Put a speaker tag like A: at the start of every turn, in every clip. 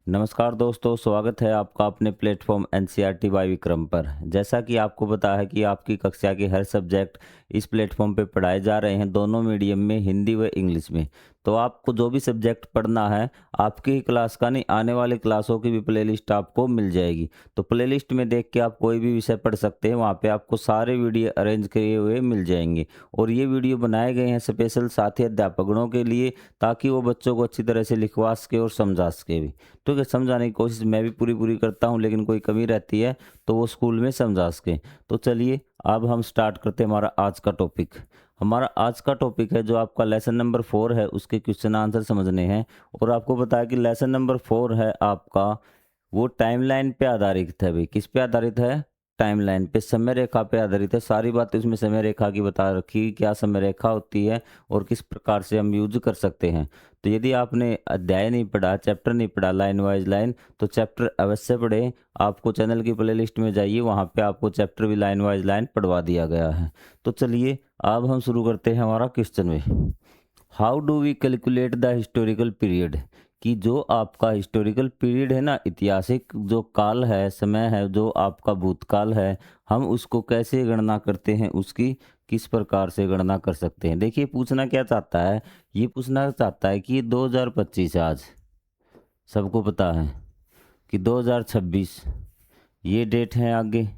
A: नमस्कार दोस्तों, स्वागत है आपका अपने प्लेटफॉर्म एनसीईआरटी बाय विक्रम पर। जैसा कि आपको पता है कि आपकी कक्षा के हर सब्जेक्ट इस प्लेटफॉर्म पे पढ़ाए जा रहे हैं, दोनों मीडियम में, हिंदी व इंग्लिश में। तो आपको जो भी सब्जेक्ट पढ़ना है, आपकी ही क्लास का नहीं, आने वाले क्लासों की भी प्लेलिस्ट आपको मिल जाएगी। तो प्लेलिस्ट में देख के आप कोई भी विषय पढ़ सकते हैं, वहाँ पे आपको सारे वीडियो अरेंज किए हुए मिल जाएंगे। और ये वीडियो बनाए गए हैं स्पेशल साथी अध्यापकों के लिए, ताकि वो बच्चों को अच्छी तरह से लिखवा सके और समझा सके भी। ठीक है, समझाने की कोशिश मैं भी पूरी पूरी करता हूँ, लेकिन कोई कमी रहती है तो वो स्कूल में समझा सके। तो चलिए अब हम स्टार्ट करते हैं हमारा आज का टॉपिक। हमारा आज का टॉपिक है जो आपका लेसन नंबर 4 है, उसके क्वेश्चन आंसर समझने हैं। और आपको पता है कि लेसन नंबर 4 है आपका, वो टाइमलाइन पे आधारित है। भाई किस पे आधारित है? टाइमलाइन पे, समय रेखा पे आधारित है। सारी बातें उसमें समय रेखा की बता रखी, क्या समय रेखा होती है और किस प्रकार से हम यूज कर सकते हैं। तो यदि आपने अध्याय नहीं पढ़ा, चैप्टर नहीं पढ़ा लाइन वाइज लाइन, तो चैप्टर अवश्य पढ़ें। आपको चैनल की प्लेलिस्ट में जाइए, वहाँ पे आपको चैप्टर भी लाइन वाइज लाइन पढ़वा दिया गया है। तो चलिए अब हम शुरू करते हैं हमारा क्वेश्चन में। How do we calculate the historical period? कि जो आपका हिस्टोरिकल पीरियड है ना, ऐतिहासिक जो काल है, समय है, जो आपका भूतकाल है, हम उसको कैसे गणना करते हैं, उसकी किस प्रकार से गणना कर सकते हैं। देखिए पूछना क्या चाहता है, ये पूछना चाहता है कि 2025 है आज, सबको पता है कि 2026 ये डेट है आगे।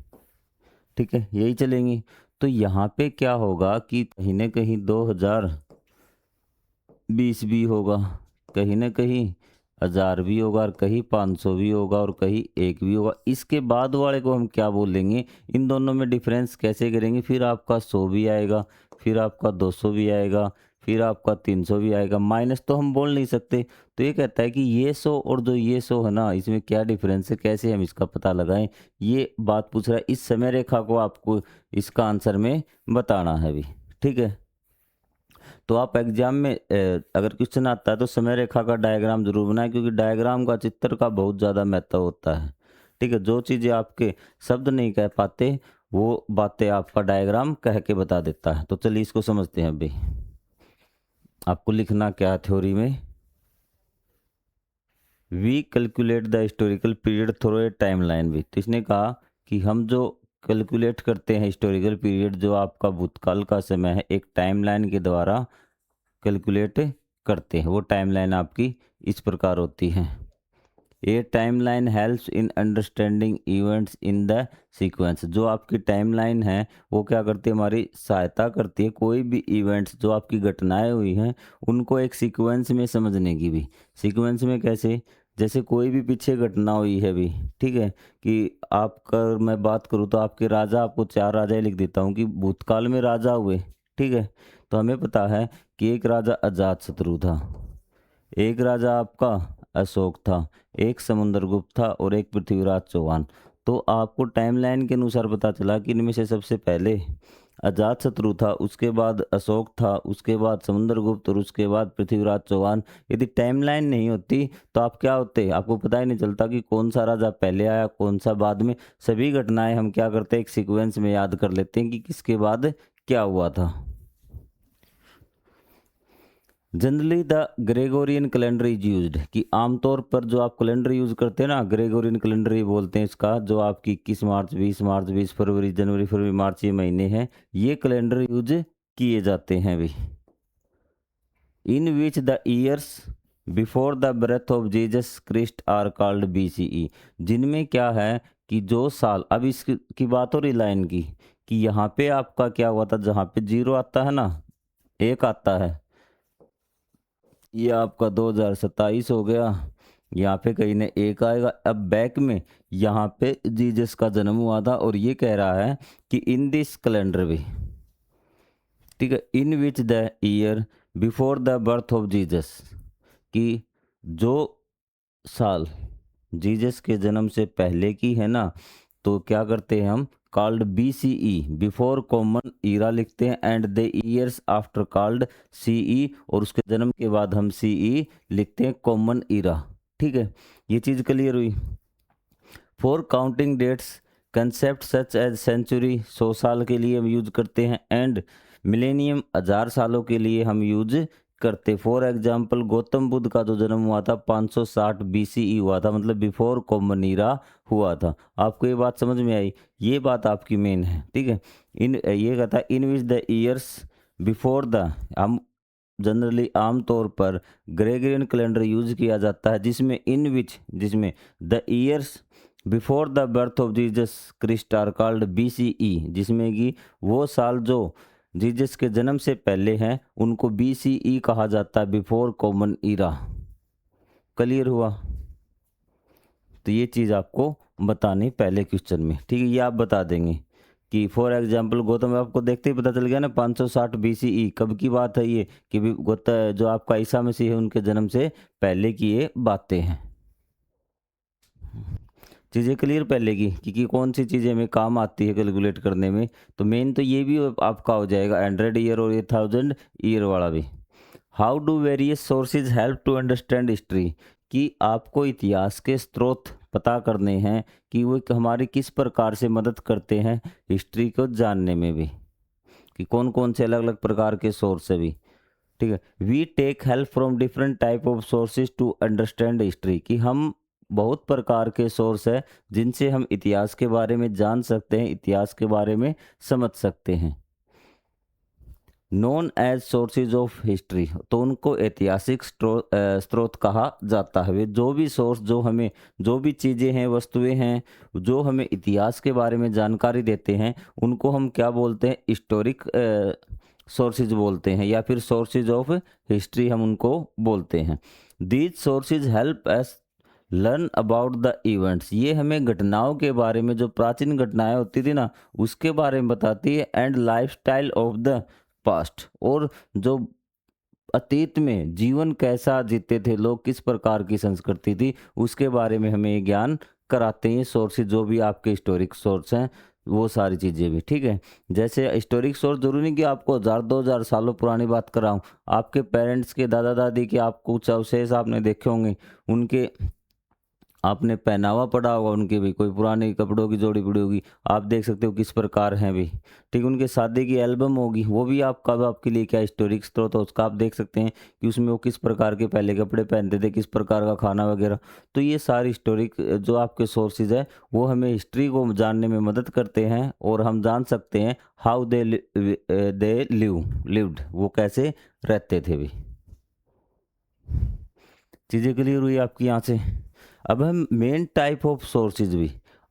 A: ठीक है, यही चलेंगी। तो यहाँ पे क्या होगा कि कहीं ना कहीं 2020 भी होगा, कहीं ना कहीं 1000 भी होगा, और कहीं 500 भी होगा, और कहीं 1 भी होगा। इसके बाद वाले को हम क्या बोलेंगे, इन दोनों में डिफरेंस कैसे करेंगे? फिर आपका 100 भी आएगा, फिर आपका 200 भी आएगा, फिर आपका 300 भी आएगा। माइनस तो हम बोल नहीं सकते। तो ये कहता है कि ये 100 और जो ये 100 है ना, इसमें क्या डिफरेंस है, कैसे हम इसका पता लगाएं, ये बात पूछ रहा है। इस समय रेखा को आपको इसका आंसर में बताना है भी। ठीक है, तो आप एग्जाम में अगर क्वेश्चन आता है तो समय रेखा का डायग्राम जरूर बनाएं, क्योंकि डायग्राम का, चित्र का बहुत ज़्यादा महत्व होता है। ठीक है, जो चीज़ें आपके शब्द नहीं कह पाते, वो बातें आपका डायग्राम कह के बता देता है। तो चलिए इसको समझते हैं। अभी आपको लिखना क्या है थ्योरी में, we calculate the historical period through a time line भी। तो इसने कहा कि हम जो कैलकुलेट करते हैं हिस्टोरिकल पीरियड, जो आपका भूतकाल का समय है, एक टाइम लाइन के द्वारा कैलकुलेट करते हैं। वो टाइमलाइन आपकी इस प्रकार होती है। ये timeline helps in understanding events in the sequence. जो आपकी टाइमलाइन है वो क्या करती है, हमारी सहायता करती है कोई भी इवेंट्स, जो आपकी घटनाएं हुई हैं, उनको एक सीक्वेंस में समझने की भी। सीक्वेंस में कैसे? जैसे कोई भी पीछे घटना हुई है भी, ठीक है, कि आपका मैं बात करूँ तो आपके राजा, आपको 4 राजा ही लिख देता हूँ कि भूतकाल में राजा हुए। ठीक है, तो हमें पता है कि एक राजा अजातशत्रु था, एक राजा आपका अशोक था, एक समुद्रगुप्त था, और एक पृथ्वीराज चौहान। तो आपको टाइमलाइन के अनुसार पता चला कि इनमें से सबसे पहले अजातशत्रु था, उसके बाद अशोक था, उसके बाद समुद्रगुप्त, और उसके बाद पृथ्वीराज चौहान। यदि टाइमलाइन नहीं होती तो आप क्या होते, आपको पता ही नहीं चलता कि कौन सा राजा पहले आया, कौन सा बाद में। सभी घटनाएं हम क्या करते हैं, एक सीक्वेंस में याद कर लेते हैं कि किसके बाद क्या हुआ था। Generally the Gregorian calendar is used, कि आमतौर पर जो आप कैलेंडर यूज करते हैं ना, ग्रेगोरियन कैलेंडर ही बोलते हैं इसका, जो आपकी 21 मार्च, 20 मार्च, 20 फरवरी, जनवरी, फरवरी, मार्च, ये महीने हैं, ये कैलेंडर यूज किए जाते हैं भी। In which the years before the birth of Jesus Christ are called BCE। जिनमें क्या है कि जो साल, अब इसकी बात हो रही लाइन की, कि यहाँ पे आपका क्या हुआ था, जहाँ पे 0 आता है ना, 1 आता है, ये आपका 2027 हो गया। यहाँ पे कहीं ने 1 आएगा। अब बैक में यहाँ पे जीसस का जन्म हुआ था, और ये कह रहा है कि इन दिस कैलेंडर भी, ठीक है, in which the year before the birth of Jesus, कि जो साल जीसस के जन्म से पहले की है ना, तो क्या करते हैं हम, called BCE, before common era लिखते हैं, and the years after called CE, और उसके जन्म के बाद हम CE लिखते हैं, कॉमन ईरा। ठीक है, ये चीज़ क्लियर हुई। For counting dates concept such as century, 100 साल के लिए हम यूज करते हैं, एंड मिलेनियम, 1000 सालों के लिए हम यूज करते। फॉर एग्जाम्पल गौतम बुद्ध का जो जन्म हुआ था 560 BCE हुआ था, मतलब बिफोर कॉमन ईरा हुआ था। आपको ये बात समझ में आई? ये बात आपकी मेन है, ठीक है। इन ये कहता है in which the years before the, हम जनरली आमतौर पर ग्रेगोरियन कैलेंडर यूज किया जाता है, जिसमें इन विच, जिसमें the years before the birth of Jesus Christ are called BCE, जिसमें कि वो साल जो जीसस के जन्म से पहले हैं उनको BCE कहा जाता है, बिफोर कॉमन ईरा। क्लियर हुआ? तो ये चीज़ आपको बतानी पहले क्वेश्चन में, ठीक है। ये आप बता देंगे कि फॉर एग्जाम्पल गौतम, आपको देखते ही पता चल गया ना 560 BCE कब की बात है ये, कि गौतम जो आपका ईसा मसीह है उनके जन्म से पहले की ये बातें हैं। चीज़ें क्लियर पहले की कि कौन सी चीज़ें हमें काम आती है कैलकुलेट करने में। तो मेन तो ये भी आपका हो जाएगा 100 ईयर और ये 1000 ईयर वाला भी। How do various sources help to understand history, कि आपको इतिहास के स्रोत पता करने हैं कि वो हमारी किस प्रकार से मदद करते हैं हिस्ट्री को जानने में भी, कि कौन कौन से अलग अलग प्रकार के सोर्स है भी, ठीक है। We take help from different type of sources to understand history, कि हम बहुत प्रकार के सोर्स है जिनसे हम इतिहास के बारे में जान सकते हैं, इतिहास के बारे में समझ सकते हैं। Known as sources of history, तो उनको ऐतिहासिक स्रोत कहा जाता है। वे जो भी सोर्स, जो हमें जो भी चीज़ें हैं, वस्तुएं हैं, जो हमें इतिहास के बारे में जानकारी देते हैं, उनको हम क्या बोलते हैं? हिस्टोरिक सोर्सेज बोलते हैं, या फिर सोर्सेज ऑफ हिस्ट्री हम उनको बोलते हैं। These sources help us learn about the events, ये हमें घटनाओं के बारे में, जो प्राचीन घटनाएं होती थी ना, उसके बारे में बताती है। And lifestyle of the past, और जो अतीत में जीवन कैसा जीते थे लोग, किस प्रकार की संस्कृति थी, उसके बारे में हमें ये ज्ञान कराते हैं सोर्सेज, जो भी आपके हिस्टोरिक सोर्स हैं वो सारी चीज़ें भी, ठीक है। जैसे हिस्टोरिक सोर्स जरूरी नहीं कि आपको 1000-2000 सालों पुरानी बात कराऊं। आपके पेरेंट्स के दादा दादी के आप कुछ अवशेष आपने देखे होंगे, उनके आपने पहनावा पड़ा होगा, उनके भी कोई पुराने कपड़ों की जोड़ी पड़ी होगी, आप देख सकते हो किस प्रकार हैं भी, ठीक। उनके शादी की एल्बम होगी, वो भी आपका, आपके लिए क्या हिस्टोरिक स्रोत है, उसका आप देख सकते हैं कि उसमें वो किस प्रकार के पहले कपड़े पहनते थे, किस प्रकार का खाना वगैरह। तो ये सारी हिस्टोरिक जो आपके सोर्सेज है वो हमें हिस्ट्री को जानने में मदद करते हैं, और हम जान सकते हैं हाउ दे लिव्ड, वो कैसे रहते थे भी। चीज़ें क्लियर हुई आपकी यहाँ से? अब हम मेन टाइप ऑफ सोर्सेज भी,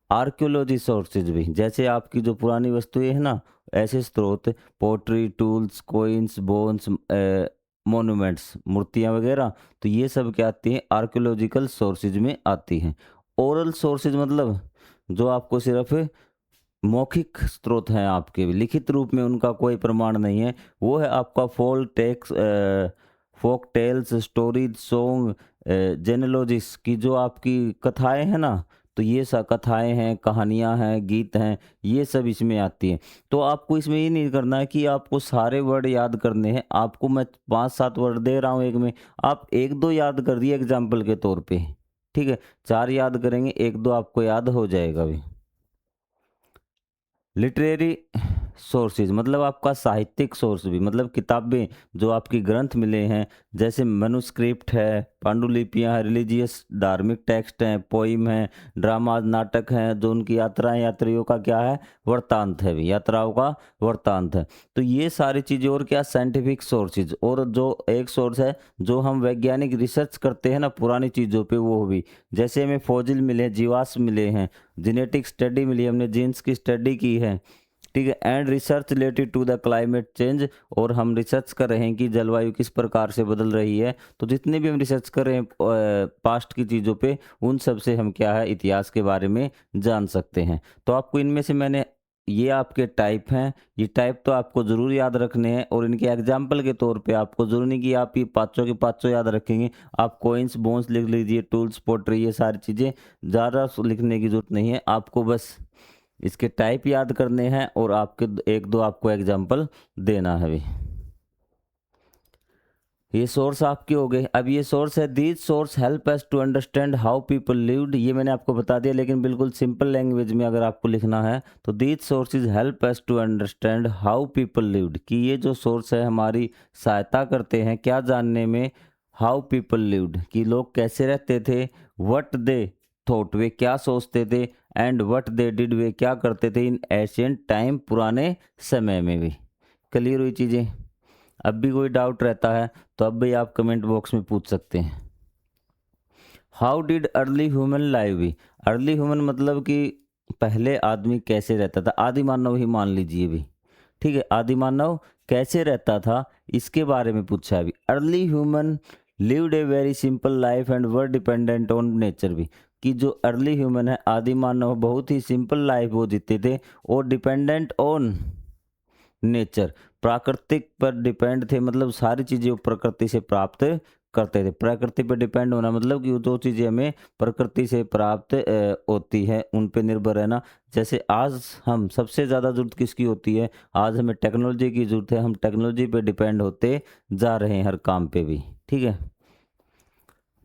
A: आर्कियोलॉजी सोर्सेज भी, जैसे आपकी जो पुरानी वस्तुएं हैं ना, ऐसे स्रोत, pottery, tools, coins, bones, monuments, मूर्तियाँ वगैरह, तो ये सब क्या आती हैं? आर्कियोलॉजिकल सोर्सेज में आती हैं। ओरल सोर्सेज मतलब जो आपको सिर्फ मौखिक स्रोत हैं आपके, लिखित रूप में उनका कोई प्रमाण नहीं है, वो है आपका फोक टेल्स, स्टोरीज, सॉन्ग, जेनेलॉजिस की जो आपकी कथाएं हैं ना, तो ये सब कथाएं हैं, कहानियां हैं, गीत हैं, ये सब इसमें आती हैं। तो आपको इसमें ये नहीं करना है कि आपको सारे वर्ड याद करने हैं, आपको मैं 5-7 वर्ड दे रहा हूँ एक में, आप 1-2 याद कर दिए एग्जाम्पल के तौर पे, ठीक है। 4 याद करेंगे, 1-2 आपको याद हो जाएगा भी। लिटरेरी सोर्सेज मतलब आपका साहित्यिक सोर्स भी, मतलब किताबें जो आपकी ग्रंथ मिले हैं, जैसे मनुस्क्रिप्ट है, पांडुलिपियाँ हैं, रिलीजियस धार्मिक टेक्स्ट हैं, पोइम हैं, ड्रामा, नाटक हैं, जो उनकी यात्राएं, यात्रियों का क्या है? वृत्तांत है भी, यात्राओं का वृत्तांत है। तो ये सारी चीज़ें, और क्या? साइंटिफिक सोर्सेज, और जो एक सोर्स है जो हम वैज्ञानिक रिसर्च करते हैं ना पुरानी चीज़ों पे, वो भी, जैसे हमें फॉजिल मिले, जीवाश्म मिले हैं, जेनेटिक स्टडी मिली, हमने जीन्स की स्टडी की है, ठीक है। And research related to the climate change, और हम रिसर्च कर रहे हैं कि जलवायु किस प्रकार से बदल रही है। तो जितने भी हम रिसर्च कर रहे हैं पास्ट की चीज़ों पे, उन सब से हम क्या है? इतिहास के बारे में जान सकते हैं। तो आपको इनमें से मैंने, ये आपके टाइप हैं, ये टाइप तो आपको ज़रूर याद रखने हैं, और इनके एग्जाम्पल के तौर पे आपको ज़रूरी नहीं कि आप ये पाँचों के पाँचों याद रखेंगे। आप कोइंस, बोन्स लिख लीजिए, टूल्स, पोट्री, ये सारी चीज़ें ज़्यादा लिखने की ज़रूरत नहीं है, आपको बस इसके टाइप याद करने हैं, और आपके 1-2 आपको एग्जाम्पल देना है भी। ये सोर्स आपके हो गए। अब ये सोर्स है, these source help us to understand how people lived, ये मैंने आपको बता दिया, लेकिन बिल्कुल सिंपल लैंग्वेज में अगर आपको लिखना है तो these sources help us to understand how people lived, कि ये जो सोर्स है हमारी सहायता करते हैं क्या जानने में, हाउ पीपल लिव्ड, कि लोग कैसे रहते थे, व्हाट दे थॉट, वे क्या सोचते थे, एंड व्हाट दे डिड, वे क्या करते थे, इन एशियंट टाइम, पुराने समय में भी। क्लियर हुई चीज़ें? अब भी कोई डाउट रहता है तो अब भी आप कमेंट बॉक्स में पूछ सकते हैं। How did early human live भी, अर्ली ह्यूमन मतलब कि पहले आदमी कैसे रहता था, आदि मानव ही मान लीजिए भी, ठीक है, आदि मानव कैसे रहता था इसके बारे में पूछा है अभी। Early human lived a very simple life and were dependent on nature भी, कि जो अर्ली ह्यूमन है आदि मानव बहुत ही सिंपल लाइफ वो जीते थे और डिपेंडेंट ऑन नेचर, प्राकृतिक पर डिपेंड थे, मतलब सारी चीज़ें वो प्रकृति से प्राप्त करते थे। प्रकृति पर डिपेंड होना मतलब कि वो जो चीज़ें हमें प्रकृति से प्राप्त होती है उन पे निर्भर रहना। जैसे आज हम सबसे ज़्यादा ज़रूरत किसकी होती है, आज हमें टेक्नोलॉजी की ज़रूरत है, हम टेक्नोलॉजी पे डिपेंड होते जा रहे हैं हर काम पे भी, ठीक है।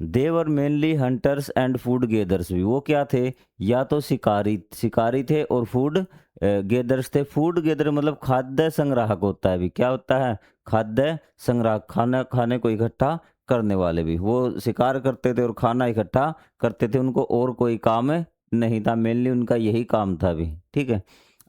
A: They were mainly hunters and food gatherers भी, वो क्या थे, या तो शिकारी शिकारी थे और फूड गेदर्स थे। फूड गेदर मतलब खाद्य संग्राहक होता है भी, क्या होता है, खाद्य संग्राहक, खाना खाने को इकट्ठा करने वाले भी। वो शिकार करते थे और खाना इकट्ठा करते थे, उनको और कोई काम नहीं था, मेनली उनका यही काम था भी, ठीक है।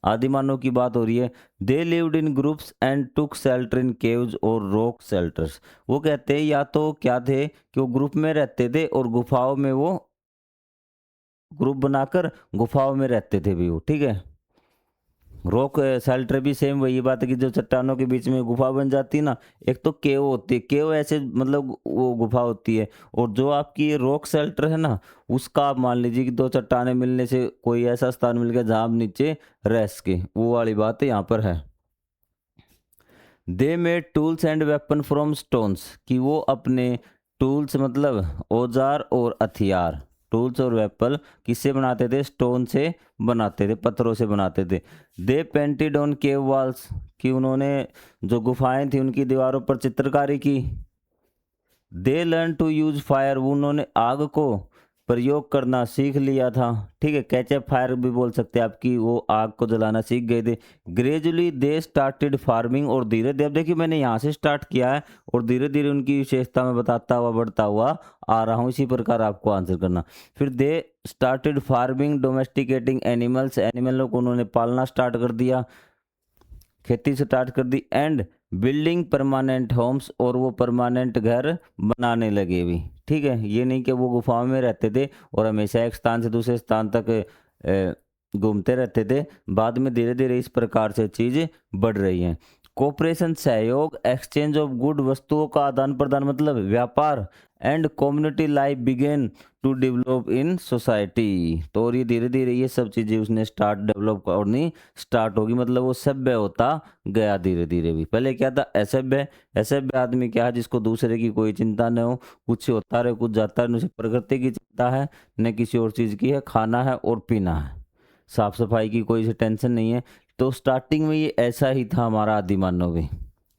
A: आदिमानव की बात हो रही है। They lived in groups and took shelter in caves और रॉक शेल्टर्स, वो कहते हैं या तो क्या थे कि वो ग्रुप में रहते थे और गुफाओं में वो ग्रुप बनाकर गुफाओं में रहते थे भी वो, ठीक है। रॉक शेल्टर भी सेम वही बात है कि जो चट्टानों के बीच में गुफा बन जाती है ना, एक तो केव होती है, केव ऐसे मतलब वो गुफा होती है, और जो आपकी रॉक शेल्टर है ना, उसका आप मान लीजिए कि दो चट्टानें मिलने से कोई ऐसा स्थान मिल गया जहाँ आप नीचे रह सके, वो वाली बात यहाँ पर है। They made tools and weapon from stones, कि वो अपने टूल्स मतलब औजार और हथियार, टूल्स और वेपन किससे बनाते थे, स्टोन से बनाते थे, पत्थरों से बनाते थे। दे पेंटेड ऑन केव वॉल्स, कि उन्होंने जो गुफाएं थी उनकी दीवारों पर चित्रकारी की। They learn to use fire, उन्होंने आग को प्रयोग करना सीख लिया था, ठीक है, कैचअप फायर भी बोल सकते हैं आपकी, वो आग को जलाना सीख गए थे। ग्रेजुअली दे स्टार्टेड फार्मिंग, और धीरे धीरे, अब देखिए मैंने यहाँ से स्टार्ट किया है और धीरे धीरे उनकी विशेषता में बताता हुआ बढ़ता हुआ आ रहा हूँ, इसी प्रकार आपको आंसर करना। फिर they started farming domesticating animals, एनिमलों को उन्होंने पालना स्टार्ट कर दिया, खेती स्टार्ट कर दी। एंड बिल्डिंग परमानेंट होम्स, और वो परमानेंट घर बनाने लगे भी, ठीक है। ये नहीं कि वो गुफाओं में रहते थे और हमेशा एक स्थान से दूसरे स्थान तक घूमते रहते थे, बाद में धीरे धीरे इस प्रकार से चीज़ बढ़ रही हैं। कोऑपरेशन सहयोग, एक्सचेंज ऑफ गुड, वस्तुओं का आदान प्रदान मतलब व्यापार, and community life began to develop in society, तो और ये धीरे धीरे ये सब चीज़ें उसने स्टार्ट डेवलप करनी स्टार्ट होगी, मतलब वो सभ्य होता गया धीरे धीरे भी। पहले क्या था, असभ्य, असभ्य आदमी क्या है, जिसको दूसरे की कोई चिंता न हो, कुछ होता रहे कुछ जाता रहे, उसे प्रकृति की चिंता है न किसी और चीज़ की है, खाना है और पीना है, साफ सफाई की कोई से टेंशन नहीं है। तो स्टार्टिंग में ये ऐसा ही था हमारा आदि मानव भी,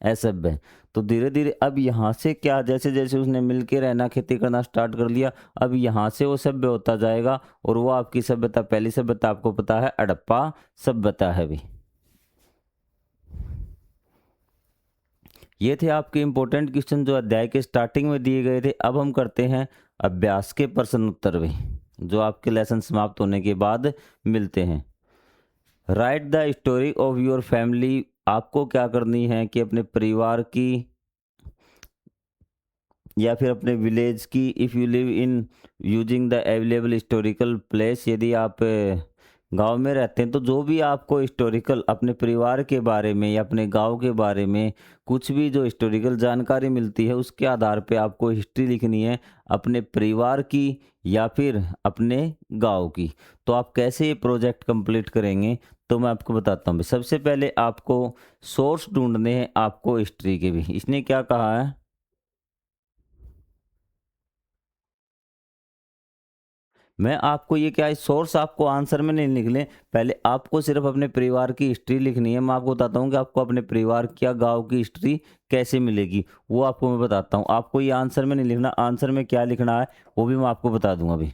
A: असभ्य। तो धीरे धीरे अब यहाँ से क्या, जैसे जैसे उसने मिलके रहना खेती करना स्टार्ट कर लिया, अब यहाँ से वो सभ्य होता जाएगा, और वो आपकी सभ्यता, पहली सभ्यता आपको पता है हड़प्पा सभ्यता है भी। ये थे आपके इंपॉर्टेंट क्वेश्चन जो अध्याय के स्टार्टिंग में दिए गए थे। अब हम करते हैं अभ्यास के प्रश्न उत्तर भी, जो आपके लेसन समाप्त होने के बाद मिलते हैं। Right the story of your family, आपको क्या करनी है कि अपने परिवार की या फिर अपने विलेज की, if you live in using the available historical place, यदि आप गांव में रहते हैं तो जो भी आपको हिस्टोरिकल अपने परिवार के बारे में या अपने गांव के बारे में कुछ भी जो हिस्टोरिकल जानकारी मिलती है उसके आधार पे आपको हिस्ट्री लिखनी है अपने परिवार की या फिर अपने गांव की। तो आप कैसे ये प्रोजेक्ट कंप्लीट करेंगे, तो मैं आपको बताता हूँ। सबसे पहले आपको सोर्स ढूंढने हैं आपको हिस्ट्री के भी। इसने क्या कहा है, मैं आपको ये क्या है, सोर्स आपको आंसर में नहीं लिखने, पहले आपको सिर्फ अपने परिवार की हिस्ट्री लिखनी है। मैं आपको बताता हूँ कि आपको अपने परिवार क्या गाँव की हिस्ट्री कैसे मिलेगी, वो आपको मैं बताता हूँ। आपको ये आंसर में नहीं लिखना, आंसर में क्या लिखना है वो भी मैं आपको बता दूंगा अभी।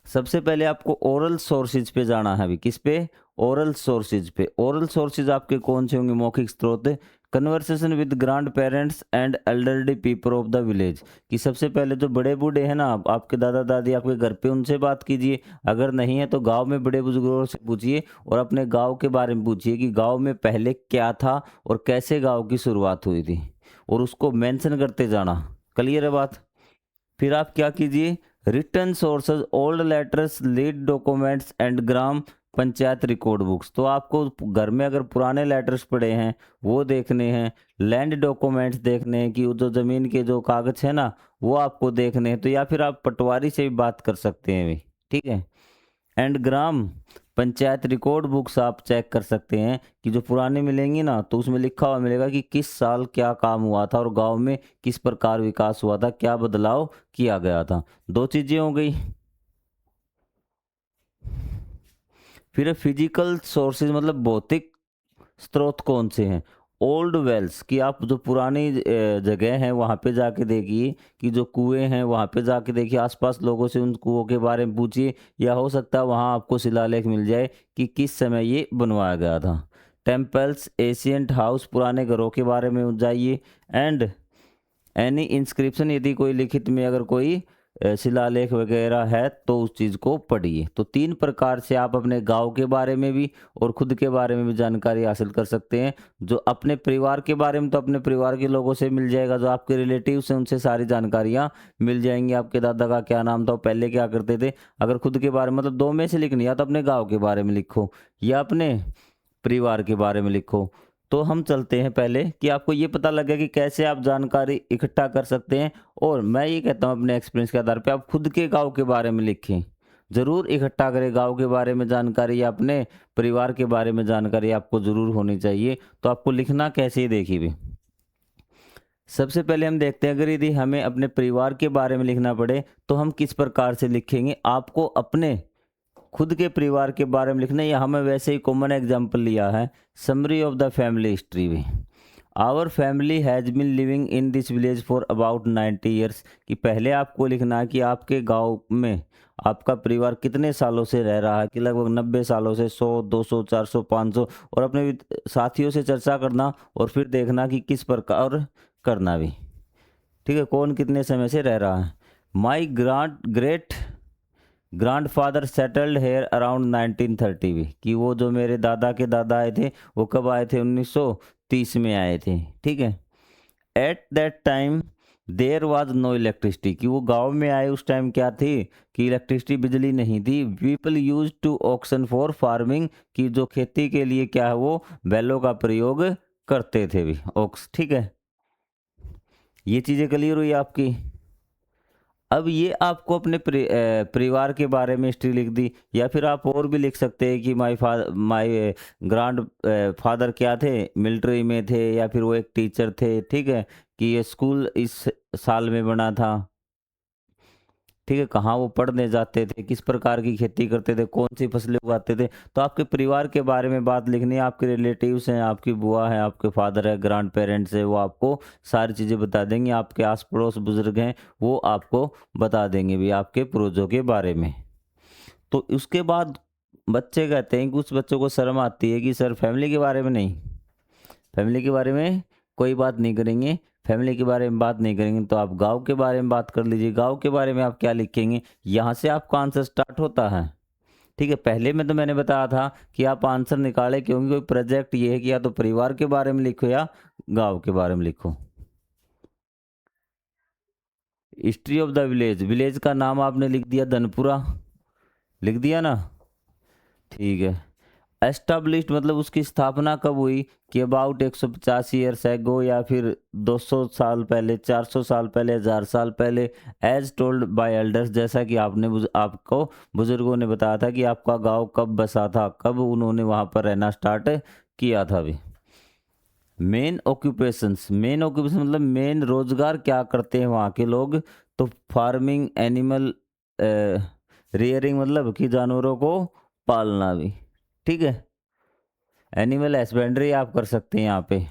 A: सबसे पहले आपको ओरल सोर्सेज पे जाना है अभी। किस पे? ओरल सोर्सेज पे। ओरल सोर्सेज आपके कौन से होंगे? मौखिक स्रोत, conversation with grand parents and elderly people of the village. कि सबसे पहले जो बड़े बूढ़े हैं ना, आपके दादा दादी आपके घर पे, उनसे बात कीजिए। अगर नहीं है तो गांव में बड़े बुजुर्गों से पूछिए और अपने गांव के बारे में पूछिए कि गांव में पहले क्या था और कैसे गांव की शुरुआत हुई थी, और उसको मेंशन करते जाना। क्लियर है बात? फिर आप क्या कीजिए, return sources, old letters, lead documents and gram panchayat record books. तो आपको घर में अगर पुराने लेटर्स पड़े हैं वो देखने हैं, लैंड डॉक्यूमेंट्स देखने हैं कि वो जो ज़मीन के जो कागज है ना वो आपको देखने हैं। तो या फिर आप पटवारी से भी बात कर सकते हैं भी, ठीक है। And gram panchayat record books आप चेक कर सकते हैं कि जो पुरानी मिलेंगी ना तो उसमें लिखा हुआ मिलेगा कि किस साल क्या काम हुआ था और गांव में किस प्रकार विकास हुआ था, क्या बदलाव किया गया था। दो चीजें हो गई। फिर फिजिकल सोर्सेज मतलब भौतिक स्रोत कौन से हैं? ओल्ड वेल्स, कि आप जो पुरानी जगह है वहाँ पे जाके देखिए कि जो कुएं हैं वहाँ पे जाके देखिए, आसपास लोगों से उन कुओं के बारे में पूछिए, या हो सकता है वहाँ आपको शिलालेख मिल जाए कि किस समय ये बनवाया गया था। टेम्पल्स, एशियंट हाउस, पुराने घरों के बारे में जाइए। एंड एनी इंस्क्रिप्शन, यदि कोई लिखित में अगर कोई शिलालेख वगैरह है तो उस चीज़ को पढ़िए। तो तीन प्रकार से आप अपने गांव के बारे में भी और खुद के बारे में भी जानकारी हासिल कर सकते हैं। जो अपने परिवार के बारे में तो अपने परिवार के लोगों से मिल जाएगा, जो आपके रिलेटिव्स हैं उनसे सारी जानकारियां मिल जाएंगी। आपके दादा का क्या नाम था, वो पहले क्या करते थे। अगर खुद के बारे में मतलब दो में से लिखनी, या तो अपने गाँव के बारे में लिखो या अपने परिवार के बारे में लिखो। तो हम चलते हैं पहले कि आपको ये पता लगे कि कैसे आप जानकारी इकट्ठा कर सकते हैं। और मैं ये कहता हूँ अपने एक्सपीरियंस के आधार पे आप खुद के गांव के बारे में लिखें। ज़रूर इकट्ठा करें गांव के बारे में जानकारी, या अपने परिवार के बारे में जानकारी आपको ज़रूर होनी चाहिए। तो आपको लिखना कैसे ही देखिए भी। सबसे पहले हम देखते हैं, अगर यदि हमें अपने परिवार के बारे में लिखना पड़े तो हम किस प्रकार से लिखेंगे। आपको अपने खुद के परिवार के बारे में लिखना, या हमें वैसे ही कॉमन एग्जाम्पल लिया है, summary of the family history भी। Our family has been living in this village for about 90 years. कि पहले आपको लिखना है कि आपके गांव में आपका परिवार कितने सालों से रह रहा है, कि लगभग 90 सालों से, 100, 200, 400, 500। और अपने साथियों से चर्चा करना और फिर देखना कि किस प्रकार करना भी, ठीक है, कौन कितने समय से रह रहा है। My great grandfather settled here around 1930 भी। कि वो जो मेरे दादा के दादा आए थे वो कब आए थे? 1930 में आए थे, ठीक है। At that time there was no electricity. कि वो गांव में आए उस टाइम क्या थी कि इलेक्ट्रिसिटी, बिजली नहीं थी। People use to oxen for farming. कि जो खेती के लिए क्या है वो बैलों का प्रयोग करते थे भी, ऑक्स, ठीक है। ये चीज़ें क्लियर हुई आपकी। अब ये आपको अपने परिवार के बारे में हिस्ट्री लिख दी, या फिर आप और भी लिख सकते हैं कि माई ग्रांड फादर क्या थे, मिलिट्री में थे, या फिर वो एक टीचर थे, ठीक है। कि ये स्कूल इस साल में बना था, ठीक है। कहाँ वो पढ़ने जाते थे, किस प्रकार की खेती करते थे, कौन सी फसलें उगाते थे। तो आपके परिवार के बारे में बात लिखनी है। आपके रिलेटिव्स हैं, आपकी बुआ है, आपके फादर है, ग्रैंड पेरेंट्स है, वो आपको सारी चीज़ें बता देंगे। आपके आस पड़ोस बुजुर्ग हैं वो आपको बता देंगे भी आपके पूर्वजों के बारे में। तो उसके बाद बच्चे कहते हैं कि कुछ बच्चों को शर्म आती है कि सर फैमिली के बारे में नहीं, फैमिली के बारे में कोई बात नहीं करेंगे, फैमिली के बारे में बात नहीं करेंगे। तो आप गाँव के बारे में बात कर लीजिए। गाँव के बारे में आप क्या लिखेंगे, यहाँ से आपका आंसर स्टार्ट होता है, ठीक है। पहले में तो मैंने बताया था कि आप आंसर निकालें, क्योंकि कोई प्रोजेक्ट ये है कि या तो परिवार के बारे में लिखो या गाँव के बारे में लिखो। History of the village, village का नाम आपने लिख दिया धनपुरा, लिख दिया ना, ठीक है। एस्टाब्लिश्ड मतलब उसकी स्थापना कब हुई, कि अबाउट 150 ईयर्स एगो, या फिर 200 साल पहले, 400 साल पहले, 1000 साल पहले। एज टोल्ड बाय एल्डर्स, जैसा कि आपको बुजुर्गों ने बताया था कि आपका गांव कब बसा था, कब उन्होंने वहां पर रहना स्टार्ट किया था भी। मेन ऑक्यूपेशंस, मेन ऑक्यूपेशन मतलब मेन रोजगार क्या करते हैं वहाँ के लोग। तो फार्मिंग, एनिमल रियरिंग मतलब कि जानवरों को पालना भी, ठीक है। एनिमल हस्बेंड्री आप कर सकते हैं यहाँ पे।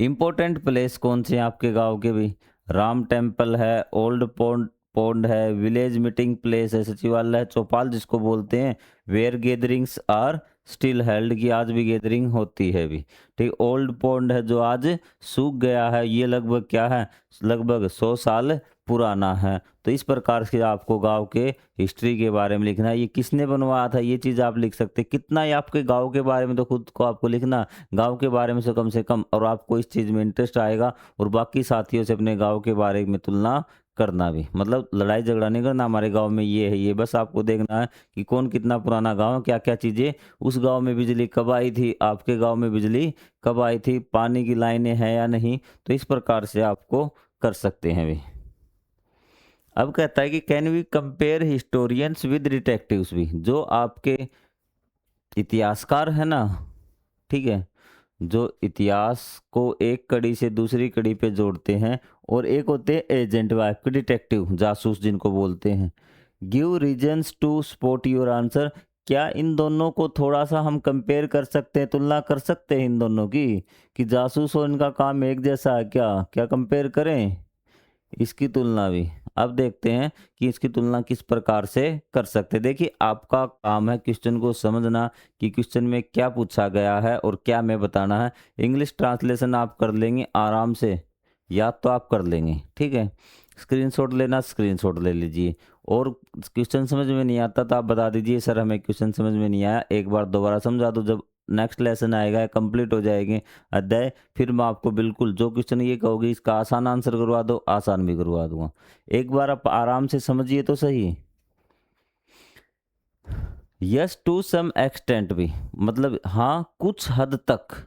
A: इम्पोर्टेंट प्लेस कौन से हैं आपके गांव के भी? राम टेम्पल है, ओल्ड पॉन्ड पॉन्ड है, विलेज मीटिंग प्लेस है, सचिवालय, चौपाल जिसको बोलते हैं, where gatherings are still held, की आज भी गैदरिंग होती है भी, ठीक। ओल्ड पॉन्ड है जो आज सूख गया है, ये लगभग क्या है, लगभग 100 साल पुराना है। तो इस प्रकार से आपको गांव के हिस्ट्री के बारे में लिखना है। ये किसने बनवाया था ये चीज़ आप लिख सकते हैं। कितना ही आपके गांव के बारे में तो खुद को आपको लिखना, गांव के बारे में से कम, और आपको इस चीज़ में इंटरेस्ट आएगा और बाकी साथियों से अपने गांव के बारे में तुलना करना भी, मतलब लड़ाई झगड़ा नहीं करना हमारे गांव में ये है ये, बस आपको देखना है कि कौन कितना पुराना गांव है, क्या क्या चीज़ें, उस गांव में बिजली कब आई थी, आपके गांव में बिजली कब आई थी, पानी की लाइनें हैं या नहीं। तो इस प्रकार से आपको कर सकते हैं भी। अब कहता है कि can we compare historians with detectives भी, जो आपके इतिहासकार है ना, ठीक है, जो इतिहास को एक कड़ी से दूसरी कड़ी पे जोड़ते हैं, और एक होते हैं एजेंट व आपके डिटेक्टिव जासूस जिनको बोलते हैं। Give reasons to support your answer, क्या इन दोनों को थोड़ा सा हम कंपेयर कर सकते हैं, तुलना कर सकते हैं इन दोनों की, कि जासूस और इनका काम एक जैसा है क्या, क्या कंपेयर करें इसकी तुलना भी। अब देखते हैं कि इसकी तुलना किस प्रकार से कर सकते हैं। देखिए आपका काम है क्वेश्चन को समझना कि क्वेश्चन में क्या पूछा गया है और क्या मैं बताना है। इंग्लिश ट्रांसलेशन आप कर लेंगे आराम से, याद तो आप कर लेंगे, ठीक है। स्क्रीनशॉट लेना, स्क्रीनशॉट ले लीजिए, और क्वेश्चन समझ में नहीं आता तो आप बता दीजिए सर हमें क्वेश्चन समझ में नहीं आया, एक बार दोबारा समझा दो। जब नेक्स्ट लेसन आएगा, कंप्लीट हो जाएंगे अध्याय, फिर मैं आपको बिल्कुल जो क्वेश्चन ये कहोगे इसका आसान आंसर करवा दो, आसान भी करवा दूंगा। एक बार आप आराम से समझिए तो सही। यस टू सम एक्सटेंट भी, मतलब हाँ कुछ हद तक,